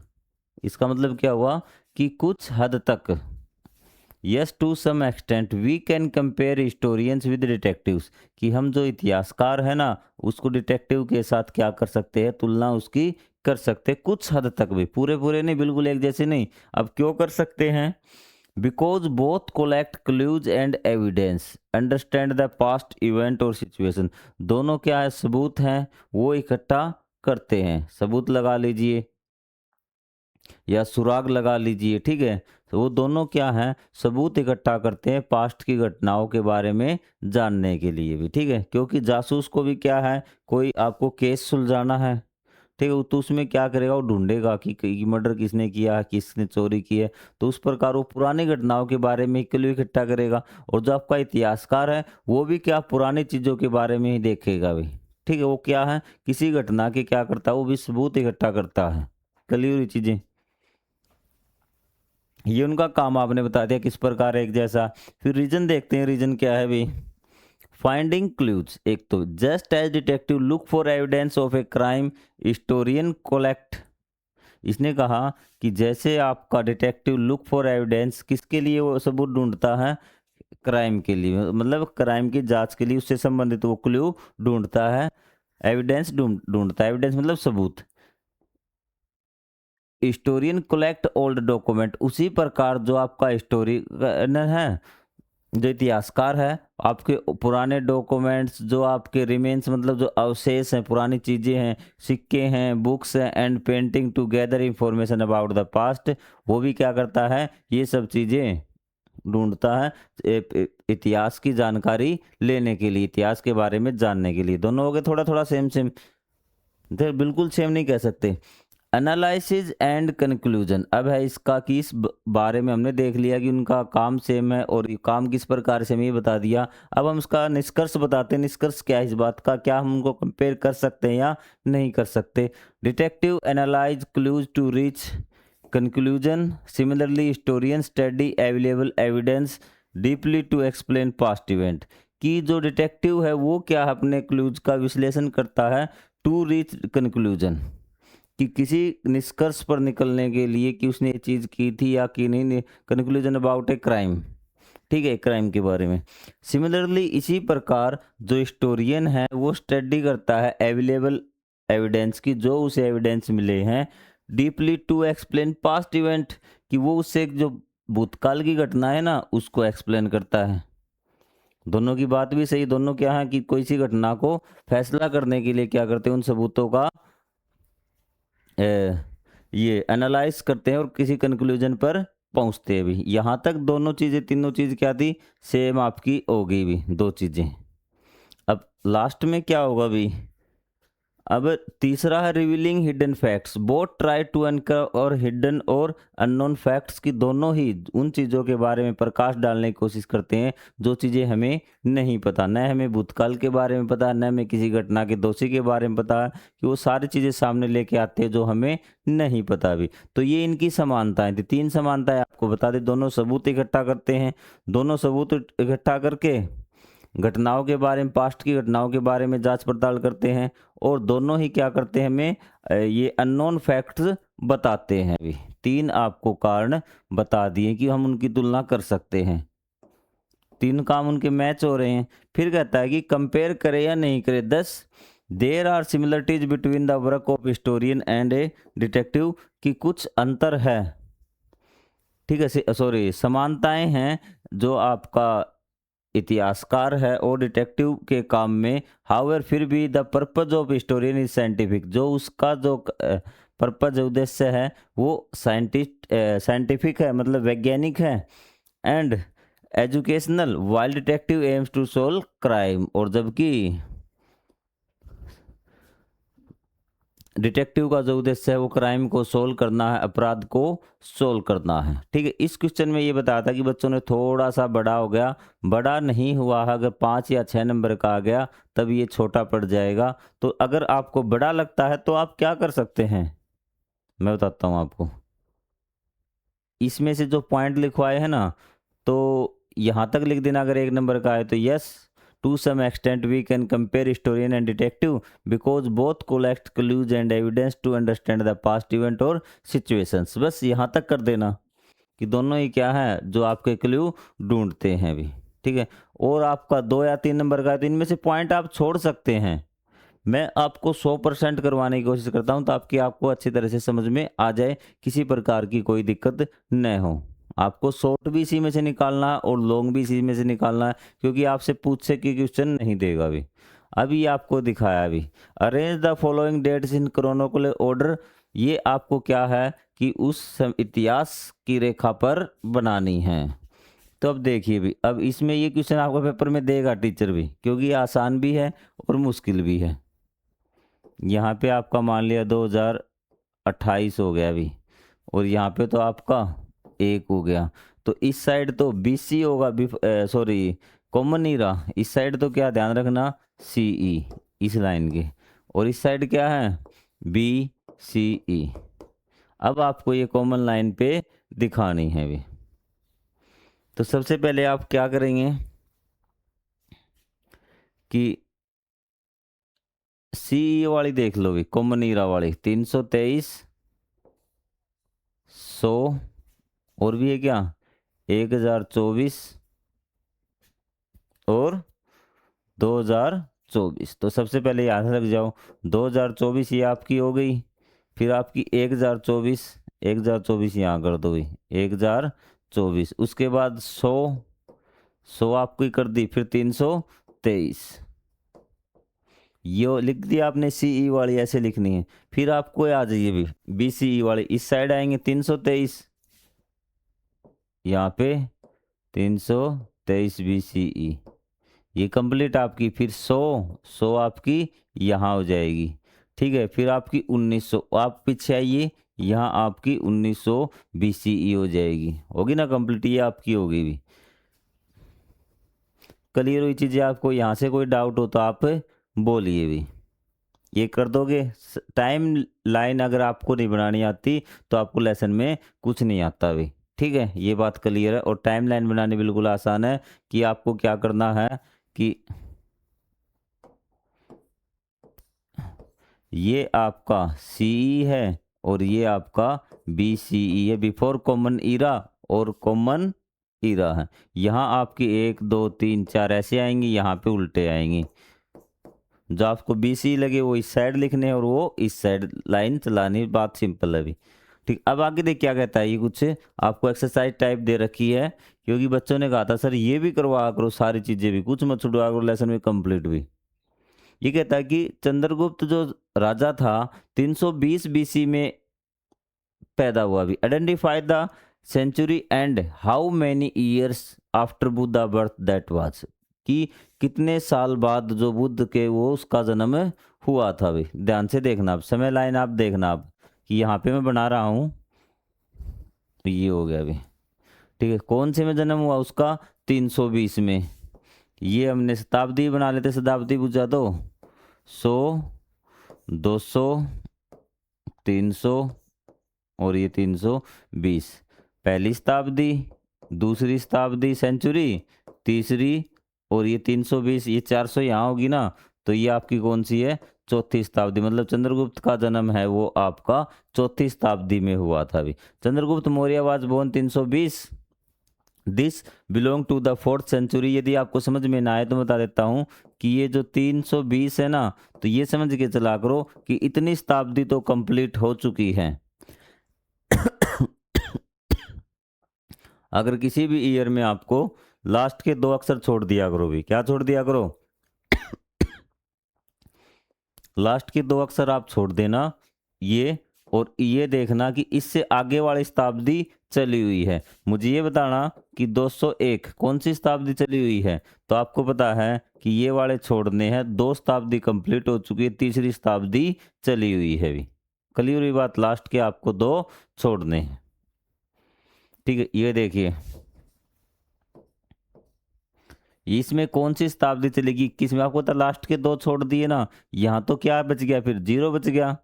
A: इसका मतलब क्या हुआ कि कुछ हद तक। Yes to some extent we can compare historians with detectives, कि हम जो इतिहासकार है ना उसको डिटेक्टिव के साथ क्या कर सकते हैं, तुलना उसकी कर सकते हैं कुछ हद तक भी, पूरे पूरे नहीं, बिल्कुल एक जैसे नहीं। अब क्यों कर सकते हैं? Because both collect clues and evidence, understand the past event और सिचुएशन, दोनों क्या है, सबूत हैं, वो इकट्ठा करते हैं, सबूत लगा लीजिए या सुराग लगा लीजिए, ठीक है। तो वो दोनों क्या हैं, सबूत इकट्ठा करते हैं पास्ट की घटनाओं के बारे में जानने के लिए भी, ठीक है। क्योंकि जासूस को भी क्या है, कोई आपको केस सुलझाना है, ठीक है, तो उसमें क्या करेगा, वो ढूंढेगा कि मर्डर किसने किया है, किसने चोरी की है, तो उस प्रकार वो पुरानी घटनाओं के बारे में क्लू इकट्ठा करेगा। और जो आपका इतिहासकार है वो भी क्या, पुरानी चीज़ों के बारे में ही देखेगा भी, ठीक है। वो क्या है, किसी घटना के क्या करता है, वो भी सबूत इकट्ठा करता है, कली हुई चीज़ें, ये उनका काम आपने बता दिया किस प्रकार एक जैसा। फिर रीजन देखते हैं, रीजन क्या है भी। फाइंडिंग क्लूज, एक तो just as detective look for evidence of a crime, historian collect, इसने कहा कि जैसे आपका डिटेक्टिव लुक फॉर एविडेंस किसके लिए वो सबूत ढूंढता है, क्राइम के लिए, मतलब क्राइम की जांच के लिए उससे संबंधित वो क्लू ढूंढता है, एविडेंस ढूंढता है, एविडेंस मतलब सबूत। हिस्टोरियन कलेक्ट ओल्ड डॉक्यूमेंट, उसी प्रकार जो आपका हिस्टोरियन है, जो इतिहासकार है, आपके पुराने डॉक्यूमेंट्स जो आपके रिमेन्स मतलब जो अवशेष हैं, पुरानी चीज़ें हैं, सिक्के हैं, बुक्स हैं and painting to gather information about the past, वो भी क्या करता है, ये सब चीज़ें ढूंढता है इतिहास की जानकारी लेने के लिए, इतिहास के बारे में जानने के लिए। दोनों हो गए थोड़ा थोड़ा सेम सेम, बिल्कुल सेम नहीं कह सकते। एनालिसिस एंड कंक्लूजन, अब है इसका कि इस बारे में हमने देख लिया कि उनका काम सेम है और ये काम किस प्रकार से हमें ये बता दिया। अब हम इसका निष्कर्ष बताते हैं, निष्कर्ष क्या है इस बात का, क्या हम उनको कंपेयर कर सकते हैं या नहीं कर सकते। Detective analyse clues to reach conclusion, similarly historian study available evidence deeply to explain past event, कि जो डिटेक्टिव है वो क्या अपने क्लूज का विश्लेषण करता है टू रीच कंक्लूजन, कि किसी निष्कर्ष पर निकलने के लिए कि उसने ये चीज़ की थी या की नहीं, कंक्लूजन अबाउट ए क्राइम, ठीक है, क्राइम के बारे में। सिमिलरली इसी प्रकार जो हिस्टोरियन है वो स्टडी करता है अवेलेबल एविडेंस की, जो उसे एविडेंस मिले हैं, deeply to explain past event, कि वो उससे जो भूतकाल की घटना है ना उसको एक्सप्लेन करता है, दोनों की बात भी सही, दोनों क्या है कि कोई सी घटना को फैसला करने के लिए क्या करते हैं, उन सबूतों का ये एनालाइज करते हैं और किसी कंक्लूजन पर पहुंचते हैं भी। यहाँ तक दोनों चीज़ें, तीनों चीज़ क्या थी, सेम आपकी होगी भी, दो चीज़ें। अब लास्ट में क्या होगा भी, अब तीसरा है revealing hidden facts. Both try to uncover और हिडन और अननोन फैक्ट्स की, दोनों ही उन चीज़ों के बारे में प्रकाश डालने की कोशिश करते हैं जो चीज़ें हमें नहीं पता, न हमें भूतकाल के बारे में पता, न हमें किसी घटना के दोषी के बारे में पता, कि वो सारी चीज़ें सामने लेके आते हैं जो हमें नहीं पता भी। तो ये इनकी समानताएं थी, तीन समानताएं आपको बता दें। दोनों सबूत इकट्ठा करते हैं, दोनों सबूत इकट्ठा करके घटनाओं के बारे में, पास्ट की घटनाओं के बारे में जांच पड़ताल करते हैं, और दोनों ही क्या करते हैं, हमें ये अननोन फैक्ट्स बताते हैं भी। तीन आपको कारण बता दिए कि हम उनकी तुलना कर सकते हैं, तीन काम उनके मैच हो रहे हैं। फिर कहता है कि कंपेयर करें या नहीं करें। Thus there are similarities between the work of historian and a detective, कि कुछ अंतर है, ठीक है, सॉरी, समानताएं हैं जो आपका इतिहासकार है और डिटेक्टिव के काम में। हाउएवर फिर भी the purpose of historian is scientific, जो उसका जो पर्पज उद्देश्य है वो साइंटिफिक है, मतलब वैज्ञानिक है, and educational, while detective aims to solve crime. और जबकि डिटेक्टिव का जो उद्देश्य है वो क्राइम को सोल्व करना है, अपराध को सोल्व करना है, ठीक है। इस क्वेश्चन में ये बताया था कि बच्चों ने थोड़ा सा बड़ा हो गया, बड़ा नहीं हुआ है, अगर 5 या 6 नंबर का आ गया तब ये छोटा पड़ जाएगा। तो अगर आपको बड़ा लगता है तो आप क्या कर सकते हैं, मैं बताता हूँ आपको। इसमें से जो पॉइंट लिखवाए हैं ना, तो यहाँ तक लिख देना अगर 1 नंबर का है तो yes, to some extent we can compare historian and detective because both collect clues and evidence to understand the past event और सिचुएशंस। बस यहाँ तक कर देना कि दोनों ही क्या है, जो आपके क्लू ढूंढते हैं भी, ठीक है। और आपका 2 या 3 नंबर का है तो इनमें से पॉइंट आप छोड़ सकते हैं। मैं आपको 100% करवाने की कोशिश करता हूं ताकि आपको अच्छी तरह से समझ में आ जाए, किसी प्रकार की कोई दिक्कत न हो। आपको शॉर्ट भी इसी में से निकालना है और लॉन्ग भी इसी में से निकालना है, क्योंकि आपसे पूछ से कि क्वेश्चन नहीं देगा अभी। अभी आपको दिखाया अभी, arrange the following dates in chronological order. ये आपको क्या है कि इतिहास की रेखा पर बनानी है। तो अब देखिए भी, अब इसमें ये क्वेश्चन आपको पेपर में देगा टीचर भी, क्योंकि ये आसान भी है और मुश्किल भी है। यहाँ पे आपका मान लिया 2028 हो गया अभी, और यहाँ पे तो आपका 1 हो गया। तो इस साइड तो BC होगा, सॉरी, कॉमन ईरा। इस साइड तो क्या ध्यान रखना, CE, इस लाइन के, और इस साइड क्या है, BCE। अब आपको ये कॉमन लाइन पे दिखानी है भी। तो सबसे पहले आप क्या करेंगे कि CE वाली देख लो भी, कॉमन ईरा वाली 323, 100, और भी है क्या, 1024 और 2024। तो सबसे पहले याद रख जाओ, 2024 ये आपकी हो गई, फिर आपकी 1024, 1024 यहाँ कर दो भाई, 1024, उसके बाद 100, 100 आपकी कर दी, फिर 323, ये लिख दिया आपने। CE वाली ऐसे लिखनी है। फिर आपको आ जाइए भी BCE वाली, इस साइड आएंगे 323, यहाँ पे 323 BCE, ये कंप्लीट आपकी। फिर 100 आपकी यहाँ हो जाएगी, ठीक है। फिर आपकी 1900, आप पीछे आइए, यहाँ आपकी 1900 BCE हो जाएगी, होगी ना कंप्लीट, ये आपकी होगी भी। क्लियर हुई चीज़ें आपको? यहाँ से कोई डाउट हो तो आप बोलिए भी, ये कर दोगे। टाइम लाइन अगर आपको नहीं बनानी आती तो आपको लेसन में कुछ नहीं आता भी, ठीक है, ये बात क्लियर है। और टाइम लाइन बनानी बिल्कुल आसान है, कि आपको क्या करना है कि ये आपका CE है और ये आपका BCE है, बिफोर कॉमन ईरा और कॉमन ईरा है। यहाँ आपकी 1 2 3 4 ऐसे आएंगी, यहाँ पे उल्टे आएंगी। जो आपको BCE लगे वो इस साइड लिखने और वो इस साइड लाइन चलानी, बात सिंपल है अभी, ठीक। अब आगे देख क्या कहता है, ये कुछ आपको एक्सरसाइज टाइप दे रखी है क्योंकि बच्चों ने कहा था सर ये भी करवा करो, सारी चीजें भी, कुछ मत छुड़वा करो, लेसन में कंप्लीट भी। ये कहता है कि चंद्रगुप्त जो राजा था 320 बीसी में पैदा हुआ भी। Identify the century and how many years after Buddha birth that was, कि कितने साल बाद जो बुद्ध के वो उसका जन्म हुआ था भी। ध्यान से देखना, आप समय लाइन आप देखना आप, कि यहाँ पे मैं बना रहा हूँ, ये हो गया अभी, ठीक है। कौन से में जन्म हुआ उसका? 320 में। ये हमने शताब्दी बना लेते, शताब्दी पूछा तो 100, 200, 300 और ये 320। पहली शताब्दी, दूसरी शताब्दी सेंचुरी, तीसरी, और ये 320, ये 400 यहाँ होगी ना, तो ये आपकी कौन सी है? चौथी शताब्दी। मतलब चंद्रगुप्त का जन्म है वो आपका चौथी शताब्दी में हुआ था अभी। Chandragupta Maurya was born 320, this belong to the 4th century. यदि आपको समझ में ना आए तो बता देता हूँ कि ये जो 320 है ना, तो ये समझ के चला करो कि इतनी शताब्दी तो कंप्लीट हो चुकी है। अगर किसी भी ईयर में आपको लास्ट के 2 अक्षर छोड़ दिया करो भी, क्या छोड़ दिया करो? लास्ट के 2 अक्षर आप छोड़ देना ये, और ये देखना कि इससे आगे वाली शताब्दी चली हुई है। मुझे ये बताना कि 201 कौन सी शताब्दी चली हुई है, तो आपको पता है कि ये वाले छोड़ने हैं। 2 शताब्दी कंप्लीट हो चुकी है, तीसरी शताब्दी चली हुई है भी। क्लियर हुई बात? लास्ट के आपको 2 छोड़ने हैं, ठीक है। ये देखिए इसमें कौन सी शताब्दी चलेगी? 21 में। आपको तो लास्ट के 2 छोड़ दिए ना, यहाँ तो क्या बच गया? फिर 0 बच गया।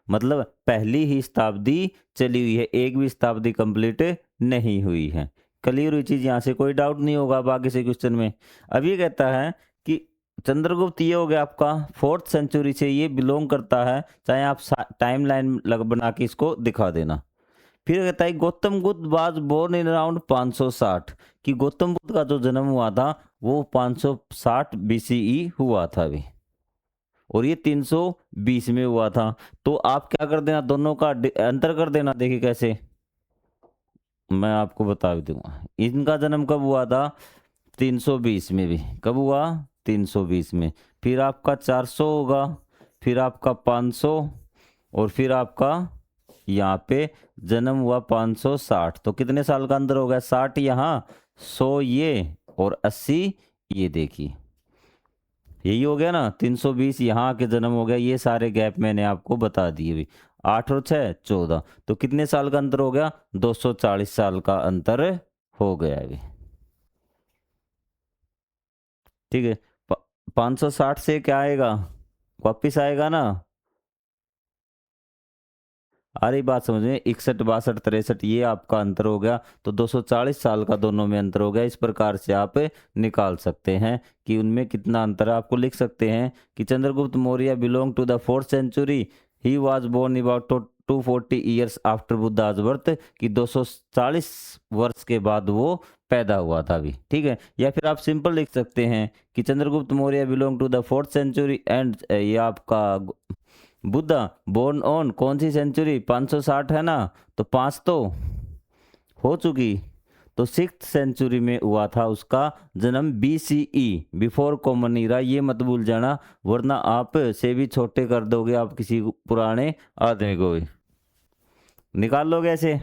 A: मतलब पहली ही शताब्दी चली हुई है, एक भी शताब्दी कंप्लीट नहीं हुई है। क्लियर हुई चीज? यहाँ से कोई डाउट नहीं होगा बाकी से क्वेश्चन में। अब ये कहता है कि चंद्रगुप्त ये हो गया आपका 4th सेंचुरी से ये बिलोंग करता है, चाहे आप टाइम लाइन बना के इसको दिखा देना। फिर कहता है Gautam Buddha was born in around 560, कि गौतम बुद्ध का जो जन्म हुआ था वो 560 बीसीई हुआ था अभी, और ये 320 में हुआ था। तो आप क्या कर देना, दोनों का अंतर कर देना। देखिए कैसे, मैं आपको बता भी दूंगा। इनका जन्म कब हुआ था? 320 में भी। कब हुआ? 320 में। फिर आपका 400 होगा, फिर आपका 500, और फिर आपका यहाँ पे जन्म हुआ 560। तो कितने साल का अंदर हो गया? 60 यहाँ, 100 ये, और 80 ये। देखिए यही हो गया ना, 320 यहाँ के जन्म हो गया। ये सारे गैप मैंने आपको बता दिए भी। 8 और 6 14। तो कितने साल का अंतर हो गया? 240 साल का अंतर हो गया अभी, ठीक है। 560 से क्या आएगा? वापिस आएगा ना? आ रही बात समझ में? 61 62 63 ये आपका अंतर हो गया, तो 240 साल का दोनों में अंतर हो गया। इस प्रकार से आप निकाल सकते हैं कि उनमें कितना अंतर है। आपको लिख सकते हैं कि Chandragupta Maurya belong to the 4th century, he was born about 240 years after Buddha's birth, कि 240 वर्ष के बाद वो पैदा हुआ था अभी, ठीक है। या फिर आप सिंपल लिख सकते हैं कि Chandragupta Maurya belong to the 4th century and ये आपका बुद्धा बोर्न ऑन कौन सी सेंचुरी? 560 है ना, तो 5 तो हो चुकी, तो 6th सेंचुरी में हुआ था उसका जन्म, बीसीई, बिफोर कॉमन ईरा। ये मत भूल जाना, वरना आप से भी छोटे कर दोगे आप किसी पुराने आदमी को भी। निकाल लोगे ऐसे।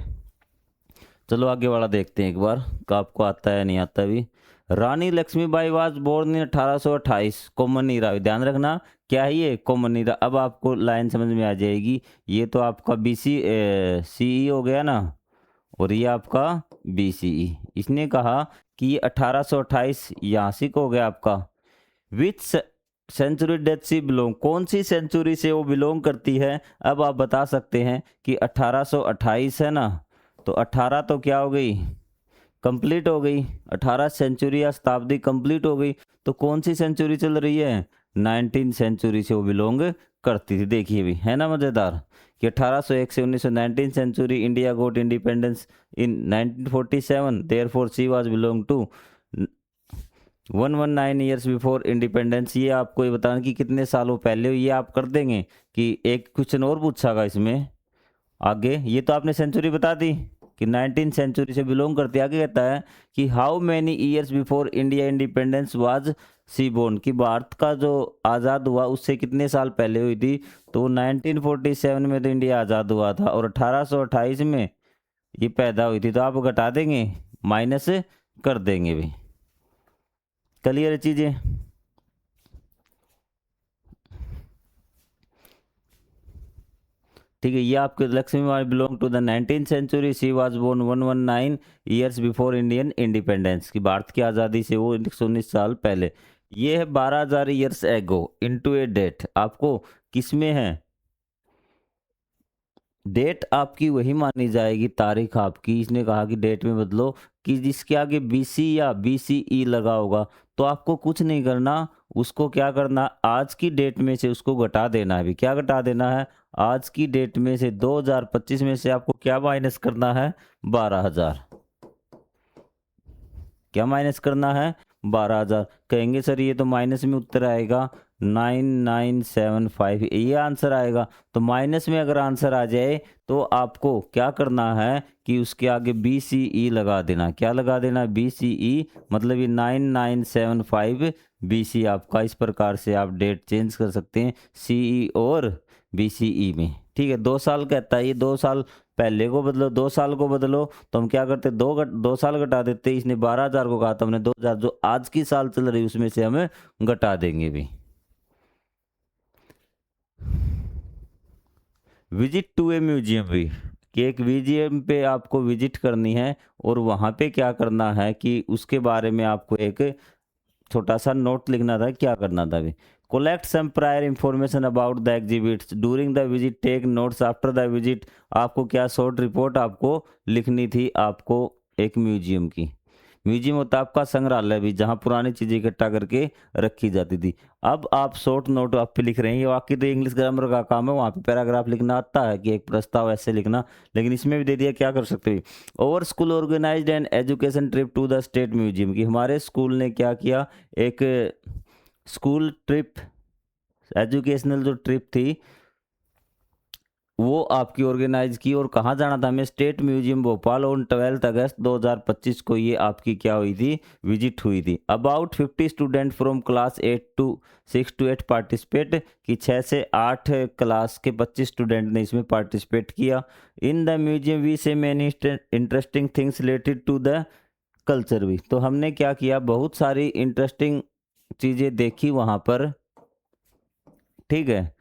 A: चलो आगे वाला देखते हैं एक बार, का आपको आता है नहीं आता भी। Rani Laxmibai was born in 1828 common era. ध्यान रखना क्या है ये? Common era. अब आपको लाइन समझ में आ जाएगी। ये तो आपका सीई हो गया ना, और ये आपका बीसीई। इसने कहा कि ये 1828 यहाँ से हो गया आपका। विच सेंचुरी डेथ सी बिलोंग, कौन सी सेंचुरी से वो बिलोंग करती है? अब आप बता सकते हैं कि 1828 है ना, तो 18 तो क्या हो गई? कंप्लीट हो गई। 18 सेंचुरी या शताब्दी कंप्लीट हो गई। तो कौन सी सेंचुरी चल रही है? 19 सेंचुरी से वो बिलोंग करती थी। देखिए भी है ना मजेदार, कि 1801 से 1919 century, India got independence in 1947, therefore she was belong to 119 years before independence. ये आपको ये बताना कि कितने सालों पहले हुई। ये आप कर देंगे कि एक क्वेश्चन और पूछागा इसमें आगे। ये तो आपने सेंचुरी बता दी, कि 19th सेंचुरी से बिलोंग करती है। आगे कहता है कि how many years before India independence was she born, कि भारत का जो आज़ाद हुआ उससे कितने साल पहले हुई थी। तो 1947 में तो इंडिया आज़ाद हुआ था और 1828 में ये पैदा हुई थी। तो आप घटा देंगे, माइनस कर देंगे भी। क्लियर चीज़ें? ठीक है, ये आपके Lakshmibai belong to the 19th century, she was born 119 years before Indian independence, की भारत की आज़ादी से वो 119 साल पहले। ये है 12,000 ईयर्स एगो इनटू ए डेट। आपको किसमें है डेट, आपकी वही मानी जाएगी, तारीख आपकी। इसने कहा कि डेट में बदलो, कि जिसके आगे बीसी या बीसीई लगा होगा तो आपको कुछ नहीं करना, उसको क्या करना, आज की डेट में से उसको घटा देना है। भी क्या घटा देना है, आज की डेट में से 2025 में से आपको क्या माइनस करना है, 12,000। क्या माइनस करना है, 12,000। कहेंगे सर ये तो माइनस में उत्तर आएगा 9975, ये आंसर आएगा। तो माइनस में अगर आंसर आ जाए तो आपको क्या करना है कि उसके आगे BCE लगा देना। क्या लगा देना, BCE, मतलब ये 9975 BC आपका। इस प्रकार से आप डेट चेंज कर सकते हैं CE और BCE में। ठीक है, 2 साल कहता है, ये 2 साल पहले को बदलो, 2 साल को बदलो। तो हम क्या करते, 2 साल घटा देते। इसने 12,000 को कहा था, हमने 2,000 जो आज की साल चल रही उसमें से हमें घटा देंगे भी। विजिट टू ए म्यूजियम भी, कि एक म्यूजियम पे आपको विजिट करनी है और वहाँ पे क्या करना है कि उसके बारे में आपको एक छोटा सा नोट लिखना था। क्या करना था भी, collect some prior information about the exhibits during the visit, take notes after the visit. आपको क्या शॉर्ट रिपोर्ट आपको लिखनी थी, आपको एक म्यूजियम की। म्यूजियम होता है आपका संग्रहालय भी, जहाँ पुरानी चीज़ें इकट्ठा करके रखी जाती थी। अब आप शॉर्ट नोट आप पे लिख रहे हैं, ये वाकई तो इंग्लिश ग्रामर का काम है, वहाँ पे पैराग्राफ लिखना आता है कि एक प्रस्ताव ऐसे लिखना, लेकिन इसमें भी दे दिया। क्या कर सकते हैं, our school organised an education trip to the state museum, की हमारे स्कूल ने क्या किया, एक स्कूल ट्रिप, एजुकेशनल जो ट्रिप थी वो आपकी ऑर्गेनाइज की। और कहाँ जाना था हमें, स्टेट म्यूजियम भोपाल, ऑन 12 अगस्त 2025 को ये आपकी क्या हुई थी, विजिट हुई थी। About 50 student from class 6 to 8 participate, कि 6 से 8 क्लास के 25 स्टूडेंट ने इसमें पार्टिसिपेट किया। In the museum we saw many interesting things related to the culture भी, तो हमने क्या किया, बहुत सारी इंटरेस्टिंग चीज़ें देखी वहाँ पर। ठीक है,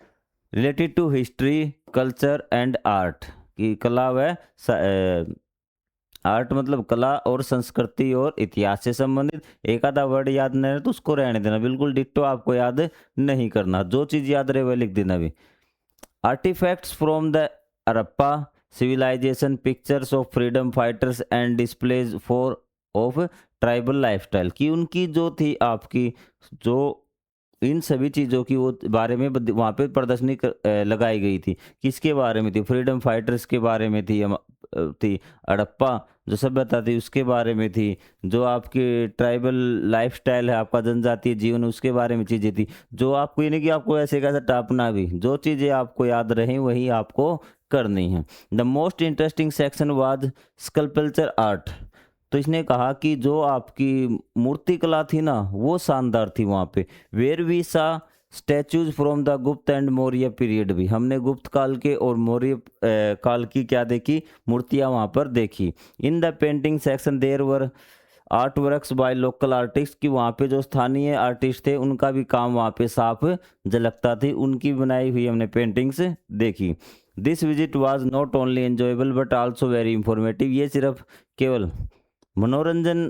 A: related to history, culture and art, की कला व आर्ट मतलब कला और संस्कृति और इतिहास से संबंधित। एक आधा वर्ड याद नहीं है तो उसको रहने देना, बिल्कुल डिट्टो आपको याद नहीं करना, जो चीज़ याद रहे वह लिख देना भी। Artefacts from the Harappa civilisation, pictures of freedom fighters and displays for of tribal lifestyle, की उनकी जो थी आपकी, जो इन सभी चीज़ों की वो बारे में वहाँ पे प्रदर्शनी लगाई गई थी। किसके बारे में थी, फ्रीडम फाइटर्स के बारे में थी, थी हड़प्पा जो सभ्यता थी उसके बारे में थी, जो आपके ट्राइबल लाइफस्टाइल है आपका जनजातीय जीवन उसके बारे में चीज़ें थी। जो आपको ये नहीं कि आपको ऐसे कैसे टापना भी, जो चीज़ें आपको याद रहें वही आपको करनी है। The most interesting section was sculpture art, तो इसने कहा कि जो आपकी मूर्ति कला थी ना वो शानदार थी वहाँ पे। Where we saw statues from the Gupta and Maurya period भी, हमने गुप्त काल के और मौर्य काल की क्या देखी, मूर्तियाँ वहाँ पर देखी। In the painting section there were art works by local artist, की वहाँ पे जो स्थानीय आर्टिस्ट थे उनका भी काम वहाँ पे साफ झलकता थी, उनकी बनाई हुई हमने पेंटिंग्स देखी। This visit was not only enjoyable but also very informative, ये सिर्फ केवल मनोरंजन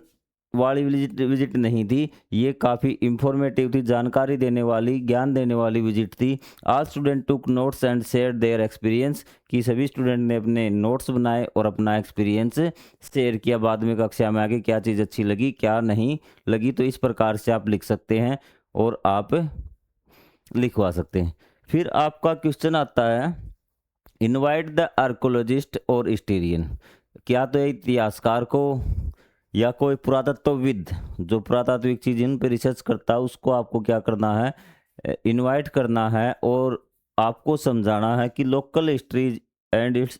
A: वाली विजिट नहीं थी, ये काफ़ी इंफॉर्मेटिव थी, जानकारी देने वाली, ज्ञान देने वाली विजिट थी। All student took notes and share their experience, कि सभी स्टूडेंट ने अपने नोट्स बनाए और अपना एक्सपीरियंस शेयर किया। बाद में कक्षा में आगे क्या चीज़ अच्छी लगी क्या नहीं लगी, तो इस प्रकार से आप लिख सकते हैं और आप लिखवा सकते हैं। फिर आपका क्वेश्चन आता है, इनवाइट द आर्कोलॉजिस्ट और हिस्टोरियन, क्या तो इतिहासकार को या कोई पुरातत्वविद जो पुरातात्विक चीज़ इन पे रिसर्च करता है उसको आपको क्या करना है, इनवाइट करना है और आपको समझाना है कि local history and its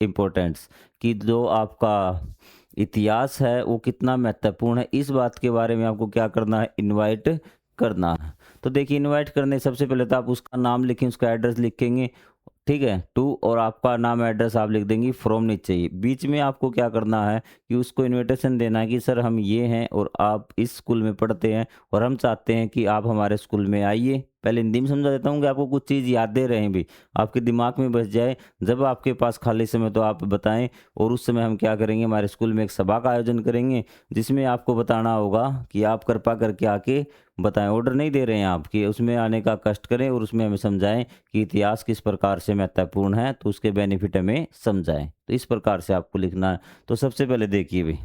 A: importance, कि जो आपका इतिहास है वो कितना महत्वपूर्ण है, इस बात के बारे में आपको क्या करना है, इनवाइट करना है। तो देखिए इनवाइट करने सबसे पहले तो आप उसका नाम लिखें, उसका एड्रेस लिखेंगे, ठीक है, टू, और आपका नाम एड्रेस आप लिख देंगी, फ्रॉम नीचे ही। बीच में आपको क्या करना है कि उसको इनविटेशन देना है कि सर हम ये हैं और आप इस स्कूल में पढ़ते हैं और हम चाहते हैं कि आप हमारे स्कूल में आइए। पहले हिंदी में समझा देता हूँ कि आपको कुछ चीज़ यादें रहें भी, आपके दिमाग में बस जाए, जब आपके पास खाली समय तो आप बताएं। और उस समय हम क्या करेंगे, हमारे स्कूल में एक सभा का आयोजन करेंगे जिसमें आपको बताना होगा कि आप कृपा करके आके बताएं। ऑर्डर नहीं दे रहे हैं आप कि उसमें आने का कष्ट करें और उसमें हमें समझाएं कि इतिहास किस प्रकार से महत्वपूर्ण है, तो उसके बेनिफिट हमें समझाएं। तो इस प्रकार से आपको लिखना है। तो सबसे पहले देखिए भी,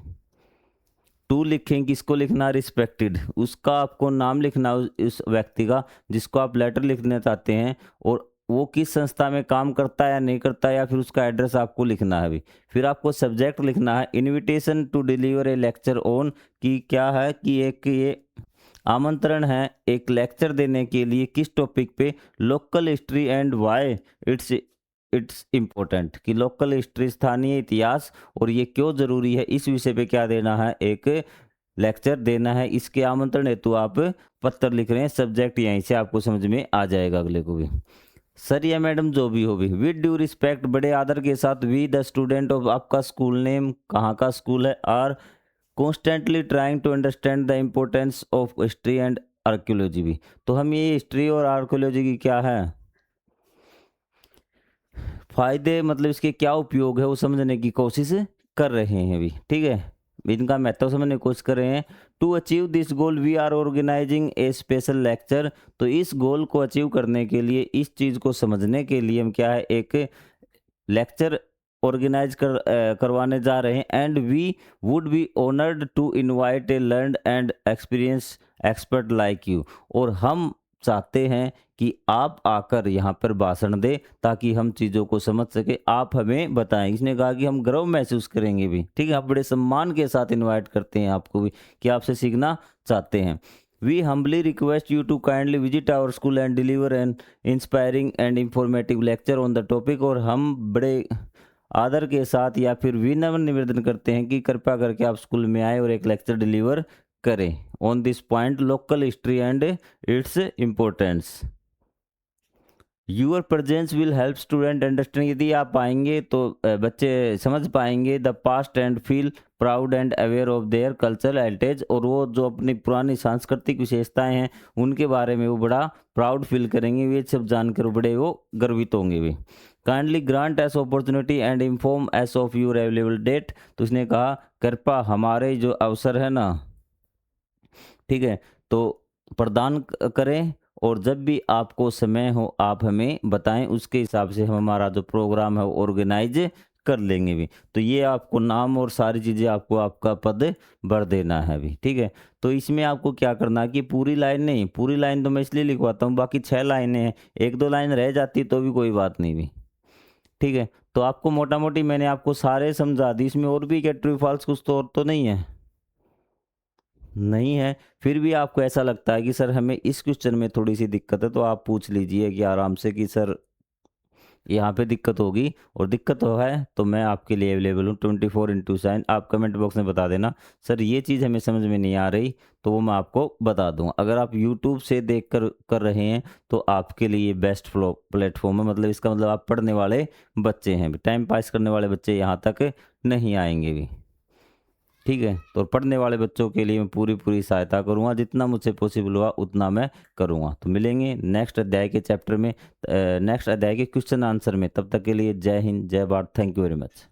A: टू लिखें, किसको लिखना, रिस्पेक्टेड, उसका आपको नाम लिखना उस व्यक्ति का जिसको आप लेटर लिखना चाहते हैं, और वो किस संस्था में काम करता है या नहीं करता है, या फिर उसका एड्रेस आपको लिखना है अभी। फिर आपको सब्जेक्ट लिखना है, invitation to deliver a lecture on, कि क्या है कि एक ये आमंत्रण है एक लेक्चर देने के लिए, किस टॉपिक पे, local history and why it's it's important, कि लोकल हिस्ट्री, स्थानीय इतिहास, और ये क्यों ज़रूरी है, इस विषय पे क्या देना है, एक लेक्चर देना है। इसके आमंत्रण हेतु आप पत्र लिख रहे हैं। सब्जेक्ट यहीं से आपको समझ में आ जाएगा अगले को भी। सर या मैडम जो भी हो भी, विद ड्यू रिस्पेक्ट, बड़े आदर के साथ, वी द स्टूडेंट ऑफ, आपका स्कूल नेम, कहाँ का स्कूल है, are constantly trying to understand the importance of history and archaeology भी। तो हम ये हिस्ट्री और आर्कियोलॉजी की क्या है फायदे, मतलब इसके क्या उपयोग है वो समझने की कोशिश कर रहे हैं अभी, ठीक है, इनका महत्व समझने की कोशिश कर रहे हैं। To achieve this goal we are organising a special lecture, तो इस गोल को अचीव करने के लिए, इस चीज़ को समझने के लिए हम क्या है, एक लेक्चर ऑर्गेनाइज करवाने जा रहे हैं। And we would be honoured to invite a learned and experience expert like you, और हम चाहते हैं कि आप आकर यहाँ पर भाषण दें ताकि हम चीज़ों को समझ सके, आप हमें बताएं। इसने कहा कि हम गर्व महसूस करेंगे भी, ठीक है, आप बड़े सम्मान के साथ इनवाइट करते हैं आपको भी कि आपसे सीखना चाहते हैं। We humbly request you to kindly visit our school and deliver an inspiring and informative lecture on the topic, और हम बड़े आदर के साथ या फिर विनम्र निवेदन करते हैं कि कृपया करके आप स्कूल में आए और एक लेक्चर डिलीवर करें on this point, local history and its importance. Your presence will help student understand, यदि आप आएंगे तो बच्चे समझ पाएंगे the past and feel proud and aware of their cultural heritage, और वो जो अपनी पुरानी सांस्कृतिक विशेषताएं हैं उनके बारे में वो बड़ा प्राउड फील करेंगे, वे सब जानकर बड़े वो गर्वित होंगे भी। Kindly grant us opportunity and inform us of your available date, तो उसने कहा कृपया हमारे जो अवसर है ना, ठीक है, तो प्रदान करें, और जब भी आपको समय हो आप हमें बताएं, उसके हिसाब से हम हमारा जो प्रोग्राम है वो ऑर्गेनाइज कर लेंगे भी। तो ये आपको नाम और सारी चीज़ें आपको आपका पद भर देना है भी, ठीक है। तो इसमें आपको क्या करना है कि पूरी लाइन नहीं, पूरी लाइन तो मैं इसलिए लिखवाता हूँ, बाकी 6 लाइनें हैं, 1-2 लाइन रह जाती तो भी कोई बात नहीं भी, ठीक है। तो आपको मोटा मोटी मैंने आपको सारे समझा दी, इसमें और भी क्या ट्रू फॉल्स कुछ तो और तो नहीं है, नहीं है। फिर भी आपको ऐसा लगता है कि सर हमें इस क्वेश्चन में थोड़ी सी दिक्कत है, तो आप पूछ लीजिए कि आराम से कि सर यहाँ पे दिक्कत होगी, और दिक्कत हो है तो मैं आपके लिए अवेलेबल हूँ 24/7। आप कमेंट बॉक्स में बता देना सर ये चीज़ हमें समझ में नहीं आ रही, तो वो मैं आपको बता दूँ। अगर आप यूट्यूब से देख कर रहे हैं तो आपके लिए बेस्ट प्लेटफॉर्म है, मतलब इसका मतलब आप पढ़ने वाले बच्चे हैं, टाइम पास करने वाले बच्चे यहाँ तक नहीं आएंगे भी, ठीक है। तो पढ़ने वाले बच्चों के लिए मैं पूरी पूरी सहायता करूँगा, जितना मुझसे पॉसिबल हुआ उतना मैं करूँगा। तो मिलेंगे नेक्स्ट अध्याय के चैप्टर में, नेक्स्ट अध्याय के क्वेश्चन आंसर में। तब तक के लिए जय हिंद, जय Bharat, thank you very much.